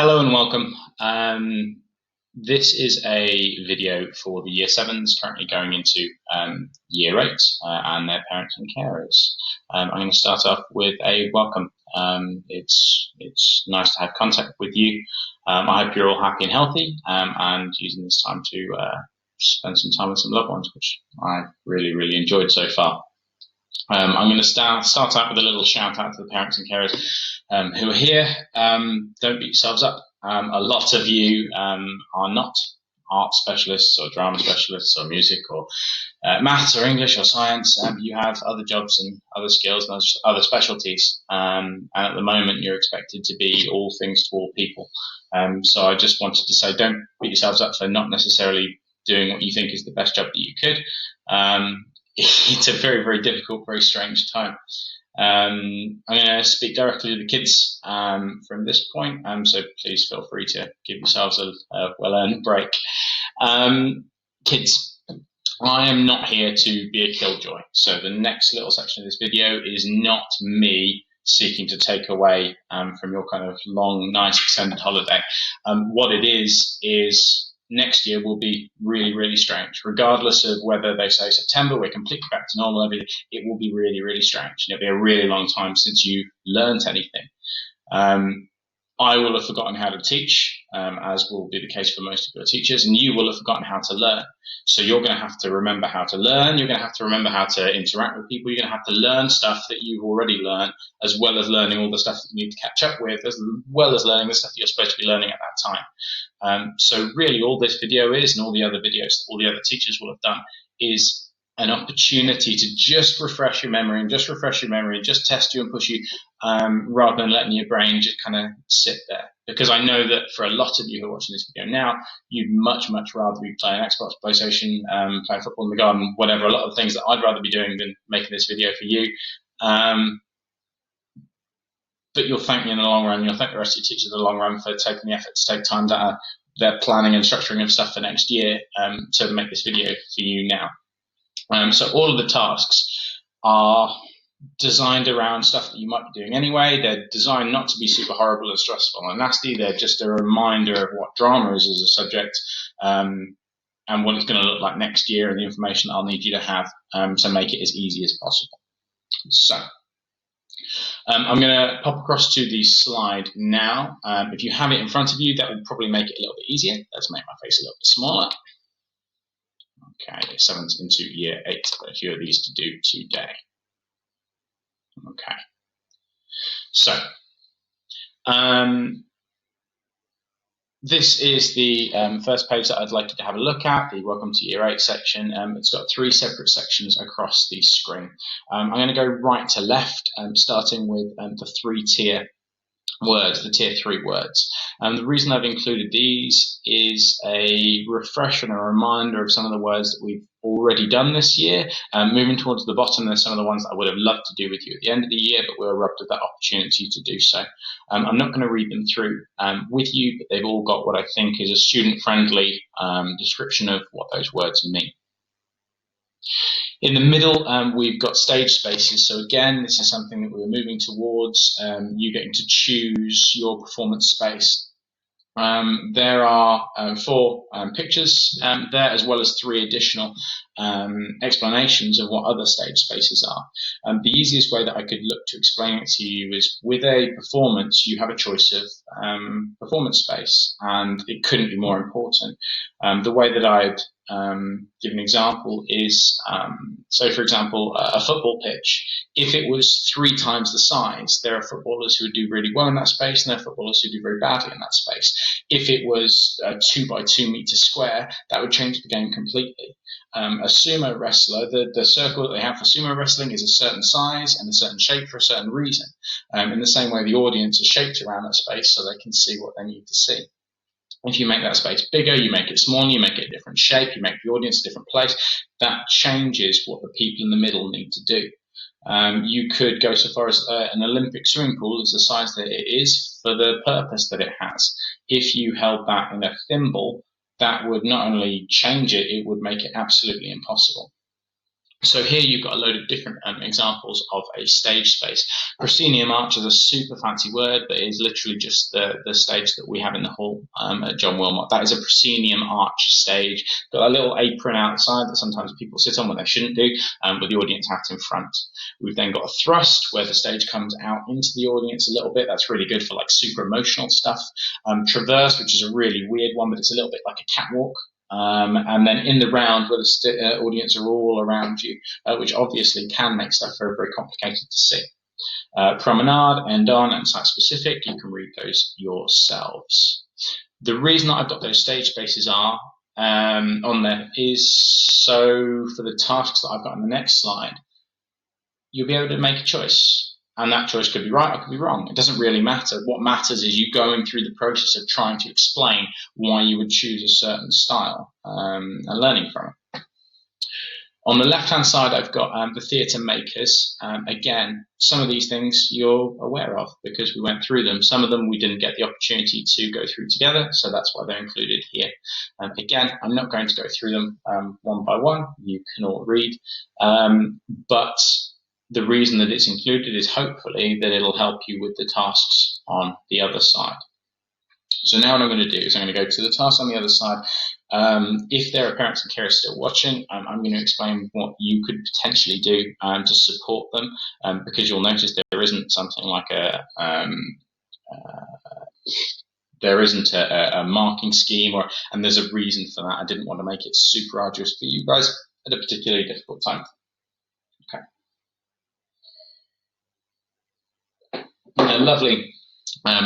Hello and welcome. This is a video for the Year 7s currently going into Year 8 and their parents and carers. I'm going to start off with a welcome. It's nice to have contact with you. I hope you're all happy and healthy and using this time to spend some time with some loved ones, which I've really enjoyed so far. I'm going to start out with a little shout out to the parents and carers who are here. Don't beat yourselves up. A lot of you are not art specialists or drama specialists or music or maths or English or science. You have other jobs and other skills and other specialties. And at the moment, you're expected to be all things to all people. So I just wanted to say, don't beat yourselves up for not necessarily doing what you think is the best job that you could. It's a very difficult, very strange time. I'm going to speak directly to the kids from this point, so please feel free to give yourselves a well-earned break. Kids, I am not here to be a killjoy, so the next little section of this video is not me seeking to take away from your kind of long, nice, extended holiday. What it is next year will be really strange. Regardless of whether they say September, we're completely back to normal, it will be really strange. And it'll be a really long time since you learnt anything. I will have forgotten how to teach, as will be the case for most of your teachers, and you will have forgotten how to learn. So you're going to have to remember how to learn, you're going to have to remember how to interact with people, you're going to have to learn stuff that you've already learned, as well as learning all the stuff that you need to catch up with, as well as learning the stuff that you're supposed to be learning at that time. So really all this video is, and all the other videos that all the other teachers will have done, is an opportunity to just refresh your memory and just test you and push you, rather than letting your brain just kind of sit there. Because I know that for a lot of you who are watching this video now, you'd much rather be playing Xbox, PlayStation, playing football in the garden, whatever, a lot of things that I'd rather be doing than making this video for you. But you'll thank me in the long run, you'll thank the rest of your teachers in the long run for taking the effort to take time out of their planning and structuring of stuff for next year to make this video for you now. So all of the tasks are designed around stuff that you might be doing anyway. They're designed not to be super horrible and stressful and nasty. They're just a reminder of what drama is as a subject and what it's going to look like next year and the information that I'll need you to have to make it as easy as possible. So I'm going to pop across to the slide now. If you have it in front of you, that will probably make it a little bit easier. Let's make my face a little bit smaller. Okay, 7's into Year 8, got a few of these to do today. Okay, so this is the first page that I'd like you to have a look at, the Welcome to Year 8 section. It's got 3 separate sections across the screen. I'm going to go right to left, starting with the 3-tier words, the tier 3 words. The reason I've included these is a refresh and a reminder of some of the words that we've already done this year. Moving towards the bottom, there's some of the ones that I would have loved to do with you at the end of the year, but we were robbed of that opportunity to do so. I'm not going to read them through with you, but they've all got what I think is a student-friendly description of what those words mean. In the middle, we've got stage spaces. So again, this is something that we were moving towards, you getting to choose your performance space. There are 4 pictures there, as well as 3 additional explanations of what other stage spaces are. The easiest way that I could look to explain it to you is with a performance, you have a choice of performance space, and it couldn't be more important. The way that I'd give an example is, so for example, a football pitch. If it was 3 times the size, there are footballers who would do really well in that space, and there are footballers who do very badly in that space. If it was a 2 by 2 meter square, that would change the game completely. A sumo wrestler, the circle that they have for sumo wrestling is a certain size and a certain shape for a certain reason. In the same way, the audience is shaped around that space so they can see what they need to see. If you make that space bigger, you make it smaller, you make it a different shape, you make the audience a different place, that changes what the people in the middle need to do. You could go so far as an Olympic swimming pool is the size that it is for the purpose that it has. If you held that in a thimble, that would not only change it, it would make it absolutely impossible. So here you've got a load of different examples of a stage space. Proscenium arch is a super fancy word, but it is literally just the stage that we have in the hall at John Wilmot. That is a proscenium arch stage. Got a little apron outside that sometimes people sit on when they shouldn't do, with the audience out in front. We've then got a thrust where the stage comes out into the audience a little bit. That's really good for like super emotional stuff. Traverse, which is a really weird one, but it's a little bit like a catwalk. And then in the round where the audience are all around you, which obviously can make stuff very, very complicated to see. Promenade, end on, and site specific, you can read those yourselves. The reason that I've got those stage spaces are on there is so for the tasks that I've got on the next slide, you'll be able to make a choice. And that choice could be right or could be wrong. It doesn't really matter. What matters is you going through the process of trying to explain why you would choose a certain style and learning from it. On the left-hand side, I've got the theatre makers. Again, some of these things you're aware of because we went through them. Some of them we didn't get the opportunity to go through together, so that's why they're included here. Again, I'm not going to go through them one by one. You can all read. But the reason that it's included is hopefully that it'll help you with the tasks on the other side. So now what I'm going to do is I'm going to go to the task on the other side. If there are parents and carers still watching, I'm going to explain what you could potentially do to support them, because you'll notice there isn't something like there isn't a marking scheme, and there's a reason for that. I didn't want to make it super arduous for you guys at a particularly difficult time. Okay. Lovely.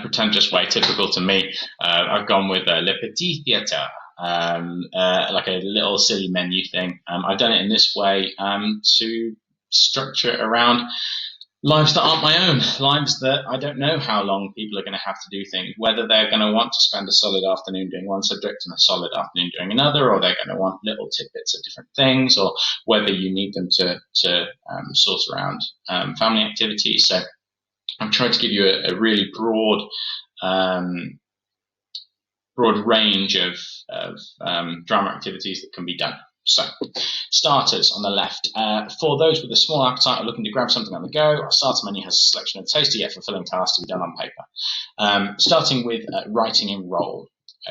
Pretentious way, typical to me. I've gone with Le Petit Theatre, like a little silly menu thing. I've done it in this way to structure around lives that aren't my own, lives that I don't know how long people are going to have to do things, whether they're going to want to spend a solid afternoon doing one subject and a solid afternoon doing another, or they're going to want little tidbits of different things, or whether you need them to sort around family activities. So I'm trying to give you a really broad range of drama activities that can be done. So, starters on the left. For those with a small appetite or looking to grab something on the go, our starter menu has a selection of tasty yet fulfilling tasks to be done on paper. Starting with writing in role.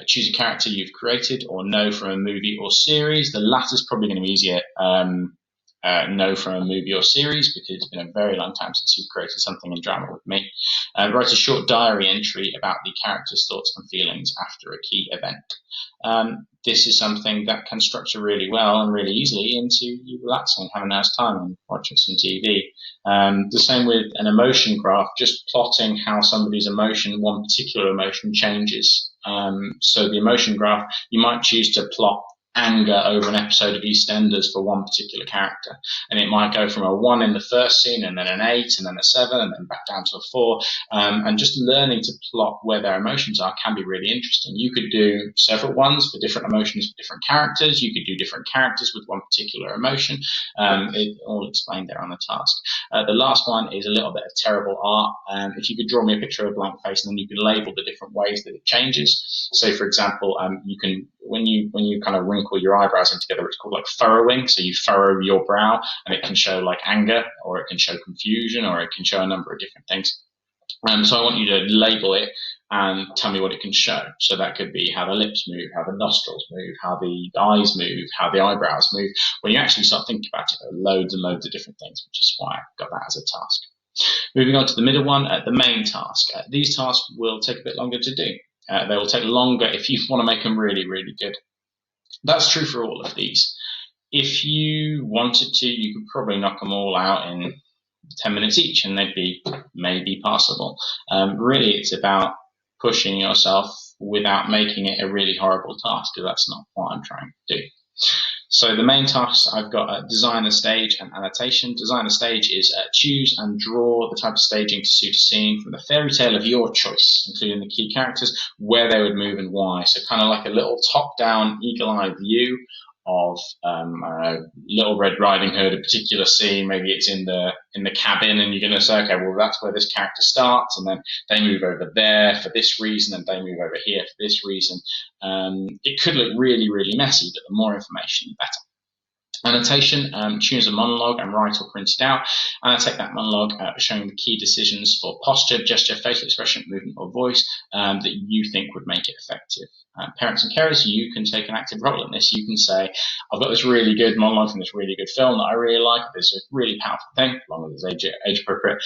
Choose a character you've created or know from a movie or series. The latter's probably going to be easier. Know from a movie or series because it's been a very long time since you've created something in drama with me. Write a short diary entry about the character's thoughts and feelings after a key event. This is something that can structure really well and really easily into you relaxing, having a nice time and watching some TV. The same with an emotion graph, just plotting how somebody's emotion, one particular emotion, changes. So the emotion graph, you might choose to plot anger over an episode of EastEnders for one particular character, and it might go from a 1 in the first scene and then an 8 and then a 7 and then back down to a 4, and just learning to plot where their emotions are can be really interesting. You could do several ones for different emotions for different characters. You could do different characters with one particular emotion. It all explained there on the task. The last one is a little bit of terrible art. If you could draw me a picture of a blank face and then you can label the different ways that it changes. So for example, you can, when you kind of wrinkle your eyebrows in together, it's called like furrowing. So you furrow your brow and it can show like anger, or it can show confusion, or it can show a number of different things. So I want you to label it and tell me what it can show. So that could be how the lips move, how the nostrils move, how the eyes move, how the eyebrows move. When you actually start thinking about it, there are loads and loads of different things, which is why I've got that as a task. Moving on to the middle one, the main task. These tasks will take a bit longer to do. They will take longer if you want to make them really, really good. That's true for all of these. If you wanted to, you could probably knock them all out in 10 minutes each and they'd be maybe passable. Really, it's about pushing yourself without making it a really horrible task, because that's not what I'm trying to do. So the main tasks, I've got design a stage and annotation. Design a stage is choose and draw the type of staging to suit a scene from the fairy tale of your choice, including the key characters, where they would move and why. So kind of like a little top-down, eagle-eye view of Little Red Riding Hood, a particular scene. Maybe it's in the cabin, and you're going to say, okay, well, that's where this character starts, and then they move over there for this reason, and they move over here for this reason. It could look really, really messy, but the more information, the better. Annotation, choose a monologue and write or print it out. And I take that monologue showing the key decisions for posture, gesture, facial expression, movement, or voice that you think would make it effective. Parents and carers, you can take an active role in this. You can say, I've got this really good monologue from this really good film that I really like. This is a really powerful thing, as long as it's age appropriate.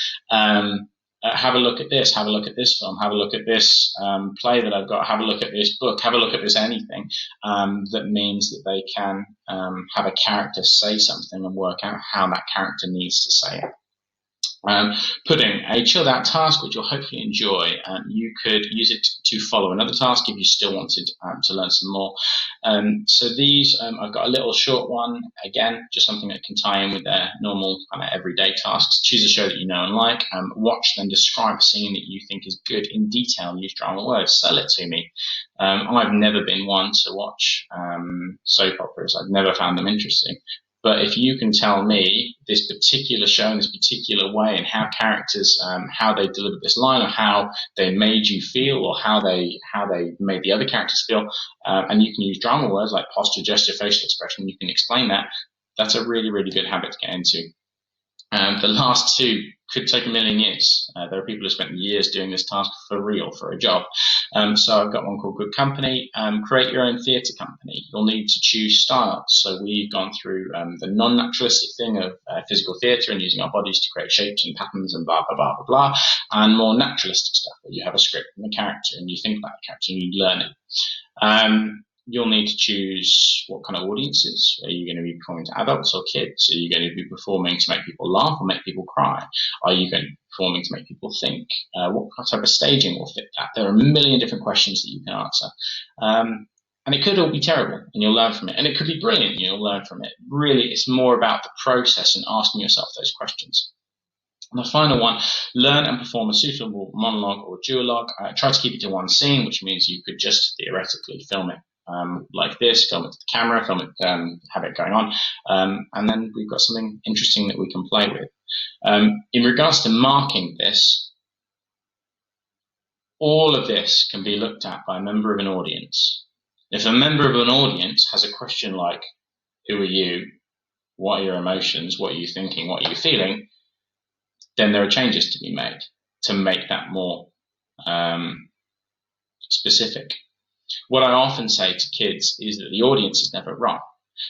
Have a look at this, have a look at this film, have a look at this play that I've got, have a look at this book, have a look at this anything that means that they can have a character say something and work out how that character needs to say it. Pudding, a chilled out task which you'll hopefully enjoy. You could use it to follow another task if you still wanted to learn some more. So these, I've got a little short one, again, just something that can tie in with their normal everyday tasks. Choose a show that you know and like, watch then describe a scene that you think is good in detail, use drama words, sell it to me. I've never been one to watch soap operas. I've never found them interesting. But if you can tell me this particular show in this particular way and how characters, how they delivered this line or how they made you feel or how they made the other characters feel, and you can use drama words like posture, gesture, facial expression, you can explain that, that's a really, really good habit to get into. The last two could take a million years. There are people who spent years doing this task for real, for a job. So I've got one called Good Company. Create your own theatre company. You'll need to choose styles. So we've gone through the non-naturalistic thing of physical theatre and using our bodies to create shapes and patterns and blah, blah, blah, blah, blah, and more naturalistic stuff where you have a script and a character and you think about the character and you learn it. You'll need to choose what kind of audiences. Are you going to be performing to adults or kids? Are you going to be performing to make people laugh or make people cry? Are you going to be performing to make people think? What type of staging will fit that? There are a million different questions that you can answer. And it could all be terrible and you'll learn from it. And it could be brilliant and you'll learn from it. Really, it's more about the process and asking yourself those questions. And the final one, learn and perform a suitable monologue or duologue. Try to keep it to one scene, which means you could just theoretically film it. Like this, film it to the camera, film it, have it going on, and then we've got something interesting that we can play with. In regards to marking this, all of this can be looked at by a member of an audience. If a member of an audience has a question like, who are you? What are your emotions? What are you thinking? What are you feeling? Then there are changes to be made to make that more specific. What I often say to kids is that the audience is never wrong.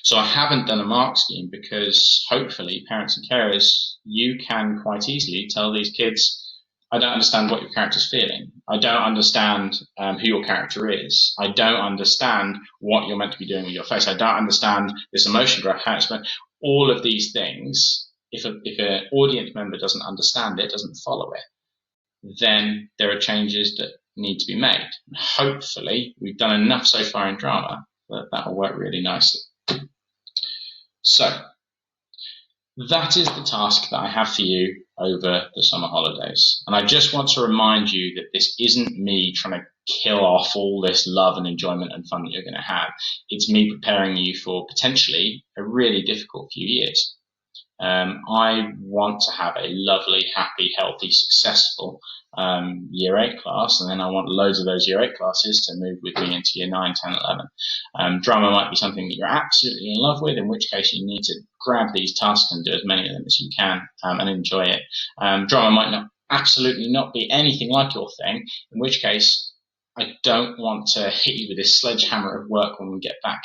So I haven't done a mark scheme because hopefully parents and carers, you can quite easily tell these kids, I don't understand what your character's feeling. I don't understand who your character is. I don't understand what you're meant to be doing with your face. I don't understand this emotion graph, how it's meant. All of these things, if an audience member doesn't understand it, doesn't follow it, then there are changes that need to be made. Hopefully, we've done enough so far in drama that will work really nicely. So, that is the task that I have for you over the summer holidays. And I just want to remind you that this isn't me trying to kill off all this love and enjoyment and fun that you're going to have. It's me preparing you for potentially a really difficult few years. I want to have a lovely, happy, healthy, successful year 8 class, and then I want loads of those year 8 classes to move with me into year 9, 10, 11. Drama might be something that you're absolutely in love with, in which case you need to grab these tasks and do as many of them as you can and enjoy it. Drama might absolutely not be anything like your thing, in which case I don't want to hit you with this sledgehammer of work when we get back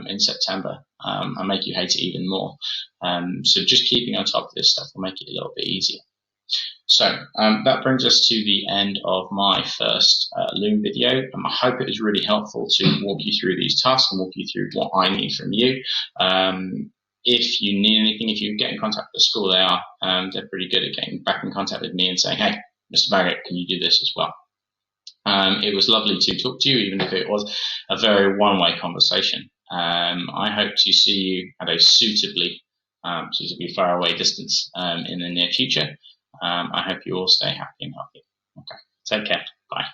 in September and make you hate it even more. So just keeping on top of this stuff will make it a little bit easier. So that brings us to the end of my first Loom video. I hope it was really helpful to walk you through these tasks and walk you through what I need from you. If you need anything, if you get in contact with the school, they're pretty good at getting back in contact with me and saying, hey, Mr. Baggott, can you do this as well? It was lovely to talk to you, even if it was a very one-way conversation. I hope to see you at a suitably far away distance in the near future. I hope you all stay happy and healthy. Okay, take care. Bye.